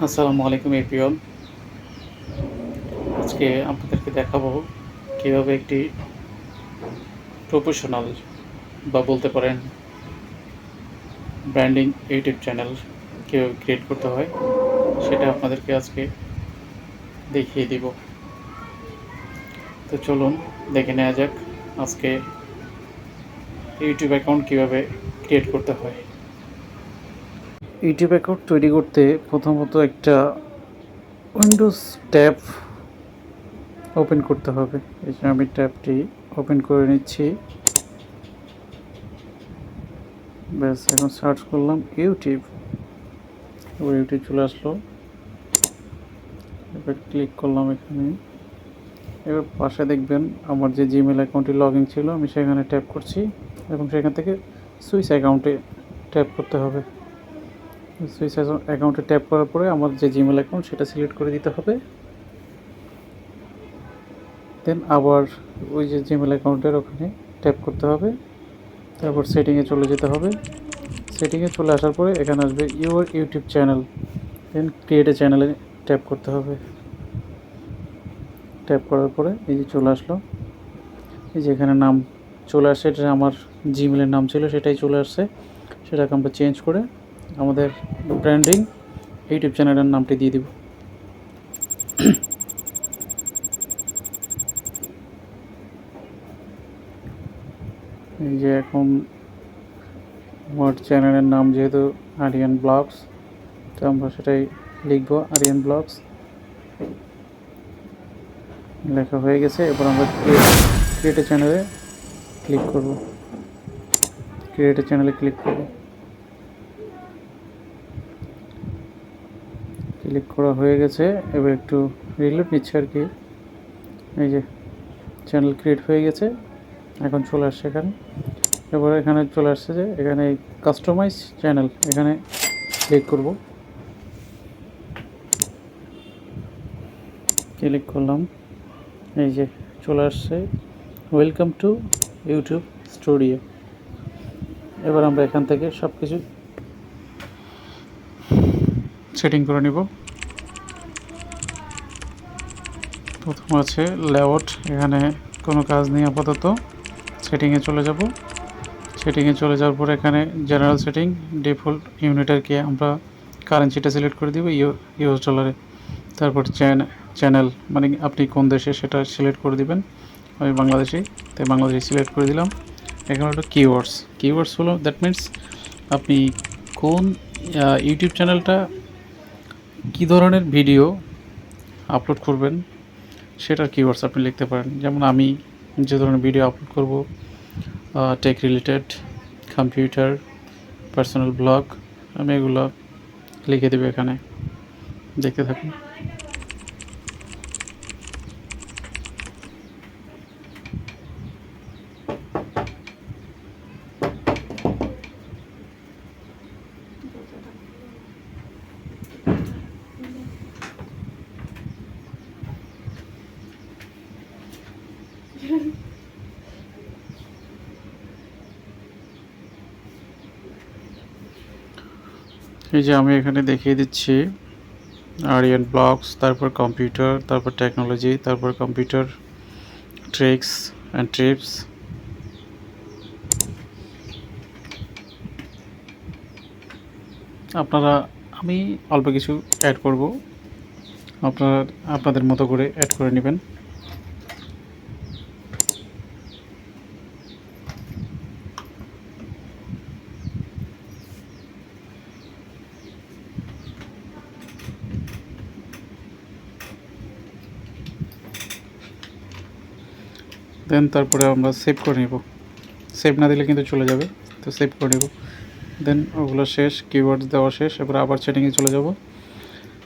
আসসালামু আলাইকুম এভরিওয়ান। আজকে আপনাদেরকে দেখাবো কীভাবে একটি প্রফেশনাল বা বলতে পারেন ব্র্যান্ডিং ইউটিউব চ্যানেল কীভাবে ক্রিয়েট করতে হয় সেটা আপনাদেরকে আজকে দেখিয়ে দিব। তো চলুন দেখে নেওয়া যাক আজকে ইউটিউব অ্যাকাউন্ট কীভাবে ক্রিয়েট করতে হয়। ইউটিউব অ্যাকাউন্ট তৈরি করতে প্রথমত একটা উইন্ডোজ ট্যাব ওপেন করতে হবে। এই জন্য আমি ট্যাবটি ওপেন করে নিচ্ছি। ব্যাস, এখন সার্চ করলাম ইউটিউব, এবার ইউটিউব চলে আসলো। এবার ক্লিক করলাম এখানে। এবার পাশে দেখবেন আমার যে জিমেল অ্যাকাউন্টে লগ ইন ছিল আমি সেখানে ট্যাপ করছি এবং সেখান থেকে সুইচ অ্যাকাউন্টে ট্যাপ করতে হবে। সুইচ অ্যাকাউন্টে ট্যাপ করার পরে আমার যে জিমেল অ্যাকাউন্ট সেটা সিলেক্ট করে দিতে হবে। দেন আবার ওই যে জিমেল অ্যাকাউন্টের ওখানে ট্যাপ করতে হবে, তারপর সেটিংয়ে চলে যেতে হবে। সেটিংয়ে চলে আসার পরে এখানে আসবে your YouTube channel, then create a চ্যানেলে ট্যাপ করতে হবে। ট্যাপ করার পরে এই যে চলে আসলো, এই যে এখানে নাম চলে আসছে, এটা আমার জিমেলের নাম ছিল সেটাই চলে আসছে। সেটাকে আমরা চেঞ্জ করে আমাদের ব্র্যান্ডিং ইউটিউব চ্যানেলের নামটি দিয়ে দিব। এই যে এখন আমার চ্যানেলের নাম যেহেতু আরিয়ান ব্লগস, তো আমরা সেটাই লিখব, আরিয়ান ব্লগস। লেখা হয়ে গেছে। এবার আমরা ক্রিয়েট এ চ্যানেলে ক্লিক করব। ক্রিয়েট এ চ্যানেলে ক্লিক করব। ক্লিক করা হয়ে গেছে। এবার একটু রিলোড নিচ্ছে আর কি। এই যে চ্যানেল ক্রিয়েট হয়ে গেছে, এখন চলে আসছে এখানে। এবার এখানে চলে আসছে যে এখানে কাস্টমাইজ চ্যানেল, এখানে ক্লিক করব। ক্লিক করলাম, এই যে চলে আসছে ওয়েলকাম টু ইউটিউব স্টুডিও। এবার আমরা এখান থেকে সব কিছু সেটিং করে নিব। প্রথম আছে লেআউট, এখানে কোনো কাজ নেই আপাতত। সেটিংয়ে চলে যাব। সেটিংয়ে চলে যাওয়ার পর এখানে জেনারেল সেটিং, ডিফল্ট ইউনিটারকে আমরা কারেন্সিটা সিলেক্ট করে দিব ইউএস ডলারে। তারপর চ্যানেল মানে আপনি কোন দেশে সেটা সিলেক্ট করে দিবেন। আমি বাংলাদেশি, তাই বাংলাদেশি সিলেক্ট করে দিলাম। এখানে হলো কিওয়ার্ডস হলো দ্যাট মিনস আপনি কোন ইউটিউব চ্যানেলটা কী ধরনের ভিডিও আপলোড করবেন সেটার কিওয়ার্ডস আপনি লিখতে পারেন। যেমন আমি যে ধরনের ভিডিও আপলোড করব, tech related, computer, personal blog, আমি এগুলো লিখে দেবো এখানে, দেখতে থাকুন। এই যে আমি এখানে দেখিয়ে দিচ্ছি আরিয়ান ব্লগস, তারপর কম্পিউটার, তারপর টেকনোলজি, তারপর কম্পিউটার ট্রিক্স অ্যান্ড টিপস। আমি অল্প কিছু অ্যাড করব, আপনাদের মতো করে অ্যাড করে নেবেন। দেন তারপরে আমরা সেভ করে নেব। সেভ না দিলে কিন্তু চলে যাবে, তো সেভ করে নেব। দেন ওগুলো শেষ, কিওয়ার্ডস দেওয়া শেষ। এবার আবার সেটিংয়ে চলে যাব।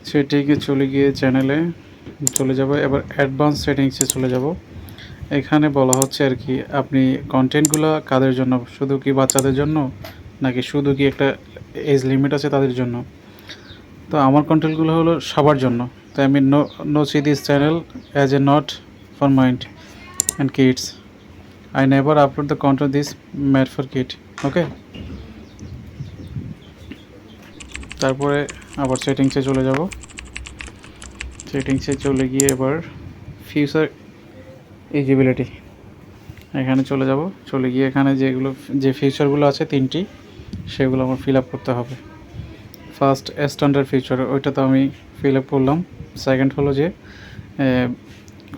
সেটিংয়ে চলে গিয়ে চ্যানেলে চলে যাব। এবার অ্যাডভান্স সেটিংসে চলে যাব। এখানে বলা হচ্ছে আর কি আপনি কন্টেন্টগুলো কাদের জন্য, শুধু কি বাচ্চাদের জন্য নাকি শুধু কি একটা এজ লিমিট আছে তাদের জন্য। তো আমার কন্টেন্টগুলো হলো সবার জন্য। তাই আমি no see this channel as a not for mind and kids. I never upload the content this made for kid. Okay. তারপরে আবার সেটিংসে চলে যাব। সেটিংসে চলে গিয়ে এবার ফিউচার ইলিজিবিলিটি এখানে চলে যাব। চলে গিয়ে এখানে যে ফিচারগুলো আছে 3টি, সেগুলো আমার ফিল আপ করতে হবে। ফার্স্ট স্ট্যান্ডার্ড ফিচার, ওইটা তো আমি ফিল আপ করলাম। সেকেন্ড হলো যে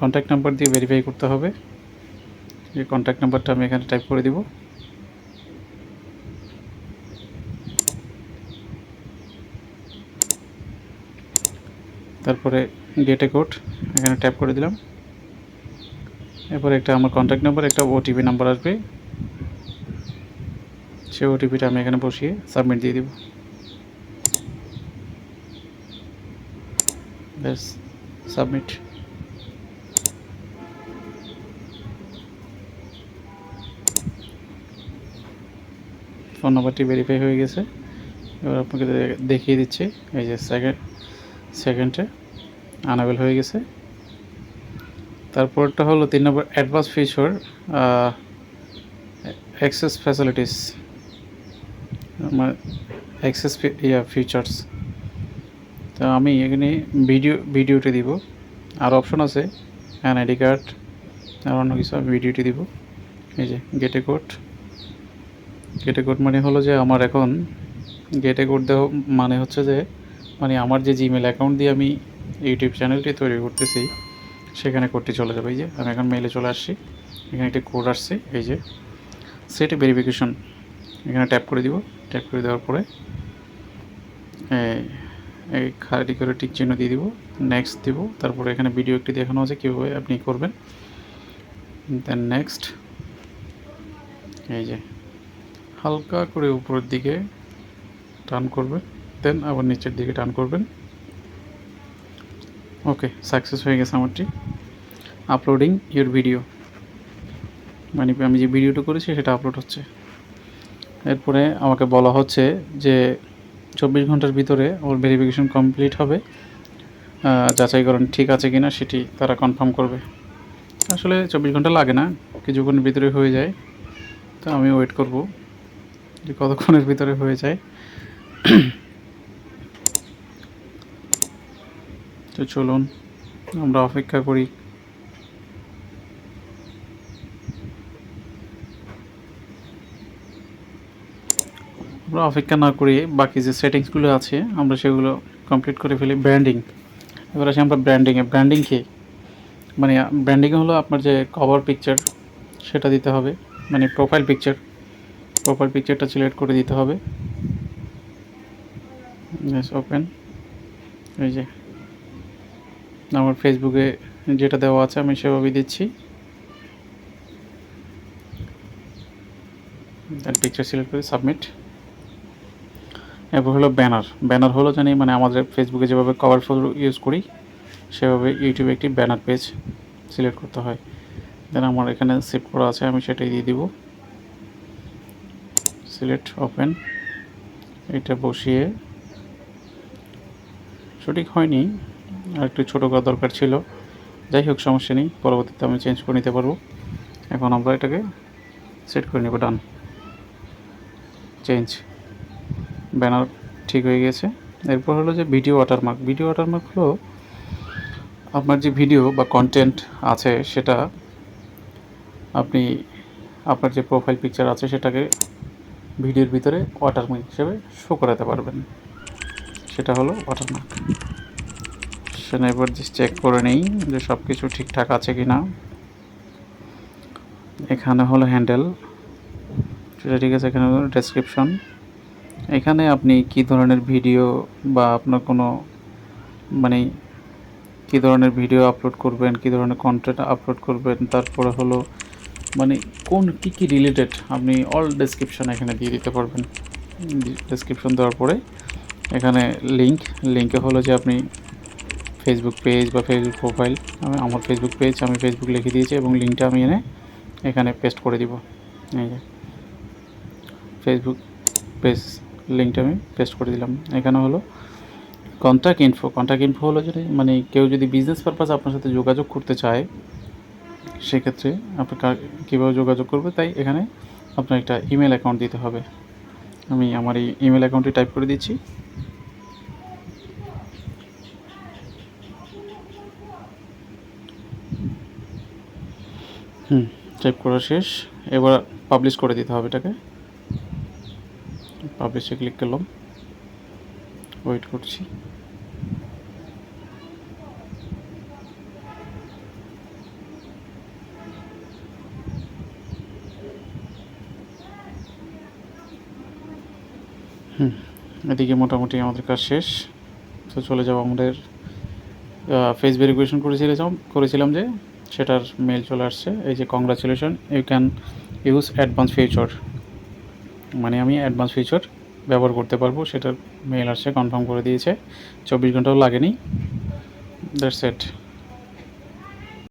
কন্ট্যাক্ট নাম্বার দিয়ে ভেরিফাই করতে হবে। যে কন্ট্যাক্ট নাম্বারটা আমি এখানে টাইপ করে দিব। তারপরে গেট এ কোড এখানে ট্যাপ করে দিলাম। এরপরে একটা আমার কন্ট্যাক্ট নাম্বার, একটা ওটিপি নাম্বার আসবে, সেই ওটিপিটা আমি এখানে বসিয়ে সাবমিট দিয়ে দিব। ব্যাস, সাবমিট। ফোন নাম্বারটি ভেরিফাই হয়ে গেছে। এবার আপনাকে দেখিয়ে দিচ্ছি, এই যে সেকেন্ডে আনাবেল হয়ে গেছে। তারপরটা হলো 3 নম্বর advance feature, access facilities, access features. তো আমি এখানে ভিডিওটি দিব। আর অপশন আছে এনআইডি কার্ড আর অন্য কিছু, আমি ভিডিওটি দিব। এই যে গেট এ কোড মানে হলো যে আমার এখন গেট এ কোড দেওয়া মানে হচ্ছে যে মানে আমার যে জিমেল অ্যাকাউন্ট দিয়ে আমি ইউটিউব চ্যানেলটি তৈরি করতেছি, সেখানে কোডটি চলে যাবে। এই যে আমি এখন মেইলে চলে আসছি, এখানে একটি কোড আসছে, এই যে সেট ভেরিফিকেশন, এখানে ট্যাপ করে দিব। ট্যাপ করে দেওয়ার পরে এই খালি করে টিক চিহ্ন দিয়ে দিব, নেক্সট দিব। তারপরে এখানে ভিডিও একটি দেখানো আছে কীভাবে আপনি করবেন, দেন নেক্সট। এই যে হালকা করে উপরের দিকে টার্ন করবেন, দেন আবার নিচের দিকে টার্ন করবেন। ওকে, সাকসেস হয়ে গেছে আমারটি। আপলোডিং ইউর ভিডিও, মানে আমি যে ভিডিওটা করেছি সেটা আপলোড হচ্ছে। এরপরে আমাকে বলা হচ্ছে যে 24 ঘন্টার ভিতরে ওর ভেরিফিকেশন কমপ্লিট হবে, যাচাইকরণ ঠিক আছে কিনা সেটি তারা কনফার্ম করবে। আসলে 24 ঘন্টা লাগে না, কিছুক্ষণের ভিতরে হয়ে যায়। তো আমি ওয়েট করব যে কতক্ষণের ভিতরে হয়ে যায়। তো চলুন আমরা অপেক্ষা করি। আমরা অপেক্ষা না করে বাকি যে সেটিংসগুলো আছে আমরা সেগুলো কমপ্লিট করে ফেলি। ব্র্যান্ডিং, এবার আসি আমরা ব্র্যান্ডিংয়ে। ব্র্যান্ডিং কি? মানে ব্র্যান্ডিং হলো আপনার যে কভার পিকচার সেটা দিতে হবে, মানে প্রোফাইল পিকচারটা সিলেক্ট করে দিতে হবে। ওপেন। এই যে আমার ফেসবুকে যেটা দেওয়া আছে আমি সেভাবেই দিচ্ছি। পিকচার সিলেক্ট করে সাবমিট। এরপর হলো ব্যানার হলো জানি মানে আমাদের ফেসবুকে যেভাবে কভার ফটো ইউজ করি সেভাবে ইউটিউবে একটি ব্যানার পেজ সিলেক্ট করতে হয়। দেন আমার এখানে সেভ করা আছে, আমি সেটাই দিয়ে দিব। Select, open. এটা বসিয়ে সঠিক হয়নি, আর একটু ছোটো করা দরকার ছিল। যাই হোক, সমস্যা নেই, পরবর্তীতে আমি চেঞ্জ করে নিতে পারবো। এখন আমরা এটাকে সেট করে নেব। ডান, চেঞ্জ, ব্যানার ঠিক হয়ে গেছে। এরপর হলো যে ভিডিও ওয়াটারমার্ক। ভিডিও ওয়াটারমার্ক হলো আপনার যে ভিডিও বা কন্টেন্ট আছে সেটা আপনি আপনার যে প্রোফাইল পিকচার আছে সেটাকে ভিডিওর ভিতরে ওয়াটারমার্ক হিসেবে শো করাতে পারবেন, সেটা হলো ওয়াটারমার্ক। সেটা এবার চেক করে নেই যে সব কিছু ঠিকঠাক আছে কি না। এখানে হলো হ্যান্ডেল, সেটা ঠিক আছে। এখানে হলো ডেসক্রিপশন, এখানে আপনি কী ধরনের ভিডিও বা আপনার কোনো মানে কী ধরনের ভিডিও আপলোড করবেন, কী ধরনের কন্টেন্ট আপলোড করবেন, তারপরে হলো মানে কোন কী রিলেটেড আপনি অল ডেসক্রিপশন এখানে দিয়ে দিতে পারবেন। ডেসক্রিপশন দেওয়ার পরে এখানে লিঙ্কে হলো যে আপনি ফেসবুক পেজ বা ফেসবুক প্রোফাইল, আমার ফেসবুক পেজ আমি ফেসবুক লিখে দিয়েছি এবং লিঙ্কটা আমি এখানে পেস্ট করে দিব। এই যে ফেসবুক পেজ লিঙ্কটা আমি পেস্ট করে দিলাম। এখানে হলো কন্ট্যাক্ট ইনফো হলো যদি মানে কেউ যদি বিজনেস পারপাস আপনার সাথে যোগাযোগ করতে চায় সেক্ষেত্রে আপনি কীভাবে যোগাযোগ করবে, তাই এখানে আপনার একটা ইমেল অ্যাকাউন্ট দিতে হবে। আমি আমার এই ইমেল অ্যাকাউন্টটি টাইপ করে দিচ্ছি। টাইপ করা শেষ। এবার পাবলিশ করে দিতে হবে এটাকে। পাবলিশে ক্লিক করলাম, ওয়েট করছি। এদিকে মোটামুটি আমাদের কাজ শেষ। তো চলে যাব আমাদের ফেস ভেরিফিকেশন করেছিলাম যে সেটার মেল চলে আসছে। এই যে congratulation, you can use advance feature, মানে আমি অ্যাডভান্স ফিচার ব্যবহার করতে পারবো, সেটার মেল আসছে, কনফার্ম করে দিয়েছে। 24 ঘন্টাও লাগেনি। That's it.